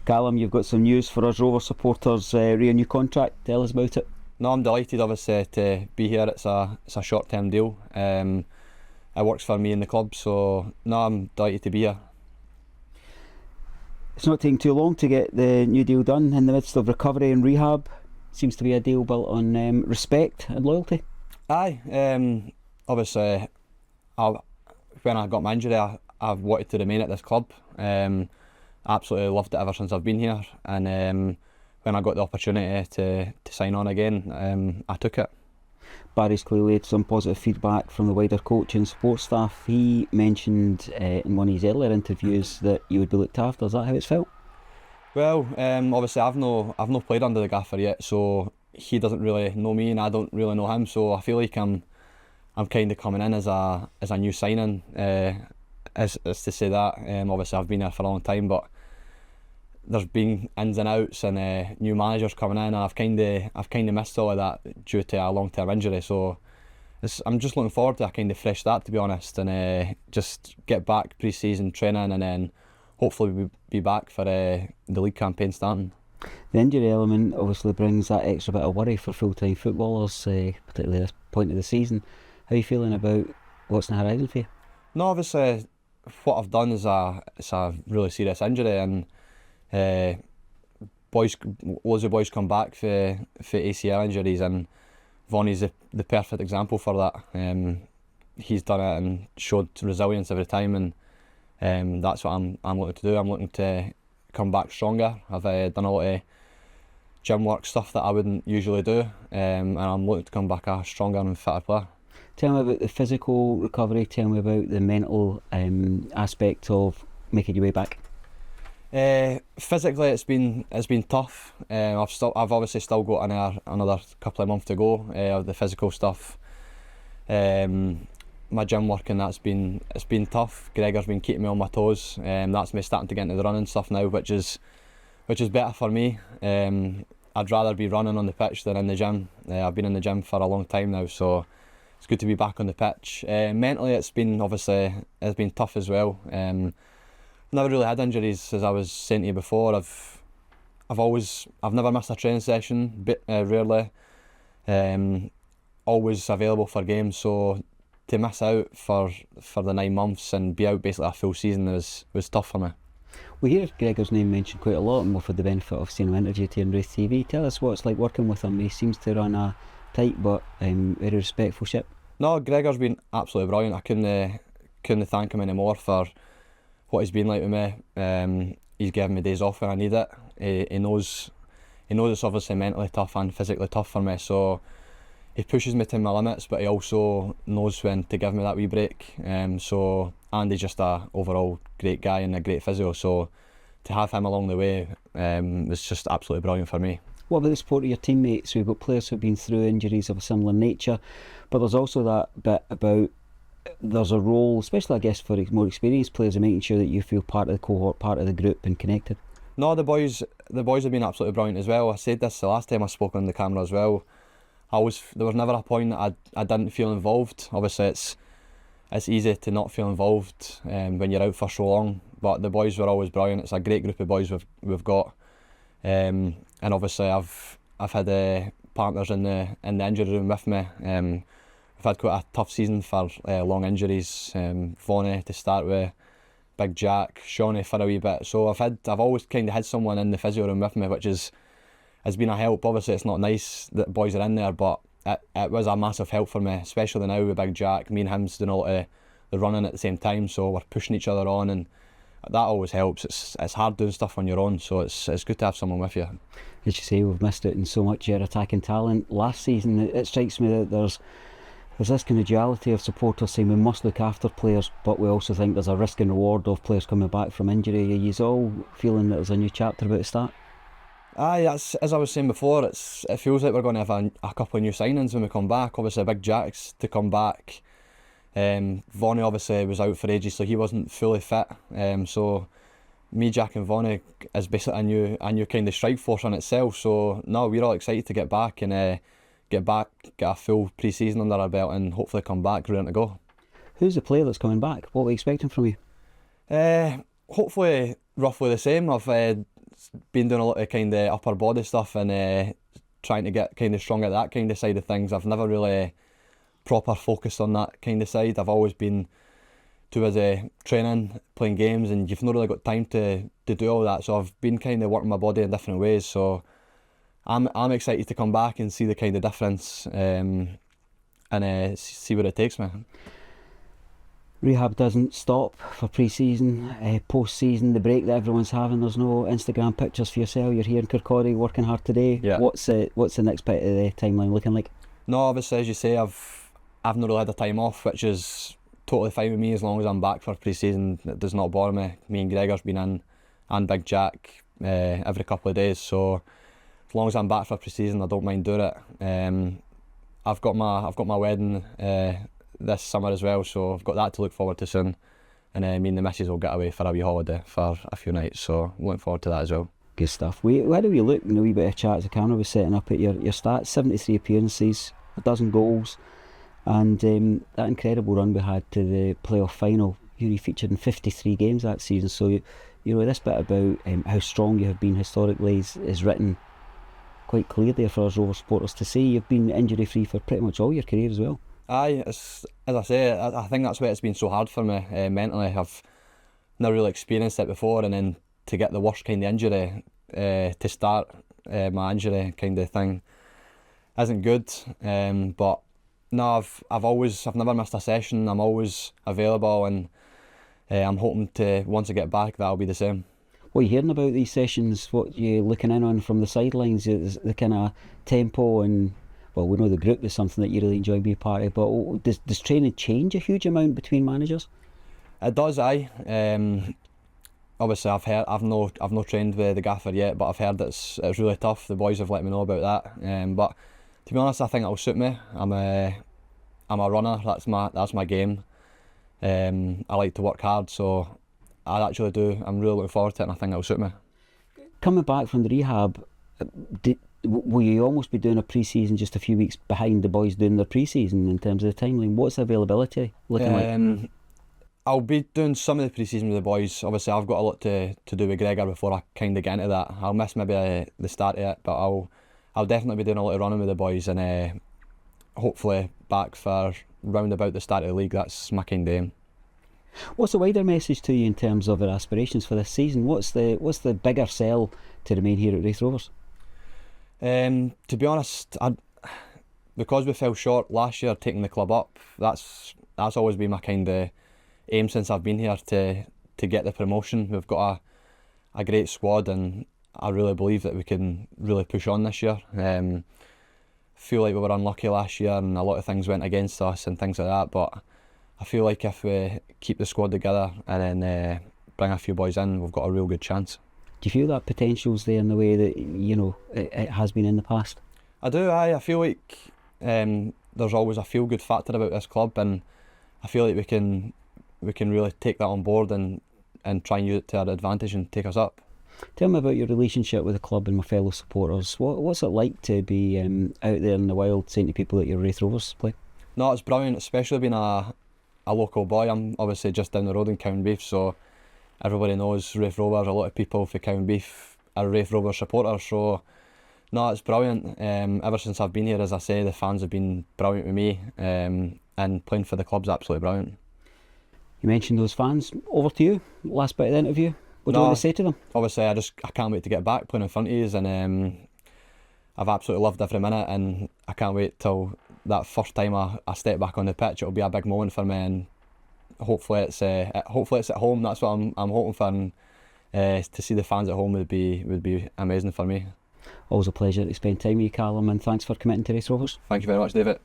Callum, you've got some news for us Rovers supporters, re a new contract. Tell us about it. No, I'm delighted obviously to be here. It's a short-term deal. It works for me in the club, so no, I'm delighted to be here. It's not taking too long to get the new deal done in the midst of recovery and rehab. Seems to be a deal built on respect and loyalty. Aye, obviously when I got my injury I've wanted to remain at this club. Absolutely loved it ever since I've been here, and when I got the opportunity to sign on again, I took it. Barry's clearly had some positive feedback from the wider coach and support staff. He mentioned in one of his earlier interviews that you would be looked after. Is that how it's felt? Well, obviously I've no played under the gaffer yet, so he doesn't really know me and I don't really know him. So I feel like I'm kind of coming in as a new signing. As to say that, obviously I've been here for a long time, but there's been ins and outs and new managers coming in, and I've kind of missed all of that due to a long-term injury. So I'm just looking forward to a kind of fresh start, to be honest, and just get back pre-season training, and then hopefully we'll be back for the league campaign starting. The injury element obviously brings that extra bit of worry for full-time footballers, particularly at this point of the season. How are you feeling about what's in the horizon for you? No, obviously what I've done is it's a really serious injury, and loads of boys come back for ACL injuries, and Vonnie's the perfect example for that. He's done it and showed resilience every time, and that's what I'm looking to do. I'm looking to come back stronger. I've done a lot of gym work, stuff that I wouldn't usually do, and I'm looking to come back a stronger and fitter player. Tell me about the physical recovery. Tell me about the mental aspect of making your way back. Physically, it's been tough. I've obviously still got another couple of months to go of the physical stuff. My gym work, and it's been tough. Gregor's been keeping me on my toes. That's me starting to get into the running stuff now, which is better for me. I'd rather be running on the pitch than in the gym. I've been in the gym for a long time now, so it's good to be back on the pitch. Mentally, it's been tough as well. Never really had injuries, as I was saying to you before. I've never missed a training session, rarely. Always available for games, so to miss out for the 9 months and be out basically a full season was tough for me. We hear Gregor's name mentioned quite a lot, and we've had the benefit of seeing him interviewed here on Raith TV. Tell us what it's like working with him. He seems to run a tight but very respectful ship. No, Gregor's been absolutely brilliant. I couldn't thank him anymore for what he's been like with me. He's given me days off when I need it. He knows it's obviously mentally tough and physically tough for me, so he pushes me to my limits, but he also knows when to give me that wee break. And he's just a overall great guy and a great physio, so to have him along the way was just absolutely brilliant for me. What about the support of your teammates? We've got players who've been through injuries of a similar nature, but there's also that bit about there's a role, especially I guess for more experienced players, in making sure that you feel part of the cohort, part of the group and connected. No, the boys have been absolutely brilliant as well. I said this the last time I spoke on the camera as well. There was never a point that I didn't feel involved. Obviously it's easy to not feel involved when you're out for so long, but the boys were always brilliant. It's a great group of boys we've got, and obviously I've had partners in the injury room with me. We've had quite a tough season for long injuries. Vonnie to start with, Big Jack, Shawnee for a wee bit. So I've always kind of had someone in the physio room with me, which has been a help. Obviously it's not nice that boys are in there, but it was a massive help for me, especially now with Big Jack. Me and him's doing a lot of the running at the same time, so we're pushing each other on, and that always helps. It's hard doing stuff on your own, so it's good to have someone with you. As you say, we've missed it in so much your attacking talent. Last season, it strikes me that there's this kind of duality of supporters saying we must look after players, but we also think there's a risk and reward of players coming back from injury. Are you all feeling that there's a new chapter about to start? Aye, as I was saying before, it feels like we're going to have a couple of new signings when we come back. Obviously Big Jack's to come back. Vonnie obviously was out for ages, so he wasn't fully fit. So me, Jack and Vonnie is basically a new kind of strike force on itself. So no, we're all excited to get back and get a full pre-season under our belt and hopefully come back ready to go. Who's the player that's coming back? What are we expecting from you? Hopefully roughly the same. I've been doing a lot of kind of upper body stuff and trying to get kind of strong at that kind of side of things. I've never really proper focused on that kind of side. I've always been too busy training, playing games, and you've not really got time to do all that. So I've been kind of working my body in different ways. So I'm excited to come back and see the kind of difference and see where it takes me. Rehab doesn't stop for pre-season, post-season, the break that everyone's having. There's no Instagram pictures for yourself. You're here in Kirkcaldy working hard today. Yeah. What's the next bit of the timeline looking like? No, obviously, as you say, I've not really had the time off, which is totally fine with me as long as I'm back for pre-season. It does not bother me. Me and Gregor's been in, and Big Jack every couple of days. So as long as I'm back for pre-season, I don't mind doing it. I've got my wedding this summer as well, so I've got that to look forward to soon. And me and the missus will get away for a wee holiday for a few nights, so looking forward to that as well. Good stuff. Where do we look in a wee bit of chat as the camera was setting up at your stats? 73 appearances, a dozen goals, and that incredible run we had to the playoff final. You featured in 53 games that season, so you know this bit about how strong you have been historically is written quite clear there for us Rovers supporters to see. You've been injury free for pretty much all your career as well. Aye, as I say, I think that's why it's been so hard for me mentally. I've never really experienced it before, and then to get the worst kind of injury to start my injury kind of thing isn't good. But no, I've never missed a session. I'm always available, and I'm hoping to, once I get back, that'll be the same. What are you hearing about these sessions? What you looking in on from the sidelines? Is the kind of tempo and, well, we know the group is something that you really enjoy being part of, but does training change a huge amount between managers? It does, aye. Obviously, I've no trained with the gaffer yet, but I've heard it's really tough. The boys have let me know about that. But to be honest, I think it'll suit me. I'm a runner. That's my game. I like to work hard, so I actually do. I'm really looking forward to it, and I think it'll suit me. Coming back from the rehab, will you almost be doing a pre-season just a few weeks behind the boys doing their pre-season in terms of the timeline? What's the availability looking like? I'll be doing some of the pre-season with the boys. Obviously, I've got a lot to do with Gregor before I kind of get into that. I'll miss maybe the start of it, but I'll definitely be doing a lot of running with the boys, and hopefully back for round about the start of the league. That's my kind of aim. What's the wider message to you in terms of our aspirations for this season? What's the bigger sell to remain here at Raith Rovers? To be honest, because we fell short last year taking the club up, that's always been my kind of aim since I've been here, to get the promotion. We've got a great squad, and I really believe that we can really push on this year. Feel like we were unlucky last year and a lot of things went against us and things like that, but I feel like if we keep the squad together and then bring a few boys in, we've got a real good chance. Do you feel that potential's there in the way that it has been in the past? I do. I feel like there's always a feel good factor about this club, and I feel like we can really take that on board and try and use it to our advantage and take us up. Tell me about your relationship with the club and my fellow supporters. What's it like to be out there in the wild saying to people that you're Raith Rovers play? No, it's brilliant, especially being a local boy. I'm obviously just down the road in Callum, so everybody knows Raith Rovers. A lot of people for Callum are Raith Rovers supporters, so no, it's brilliant. Ever since I've been here, as I say, the fans have been brilliant with me, and playing for the club's absolutely brilliant. You mentioned those fans. Over to you, last bit of the interview. What do you want to say to them? Obviously, I can't wait to get back playing in front of you, and I've absolutely loved every minute, and I can't wait till that first time I step back on the pitch. It'll be a big moment for me, and hopefully it's at home. That's what I'm hoping for, and to see the fans at home would be amazing for me. Always a pleasure to spend time with you, Callum, and thanks for committing to Raith Rovers. Thank you very much, David.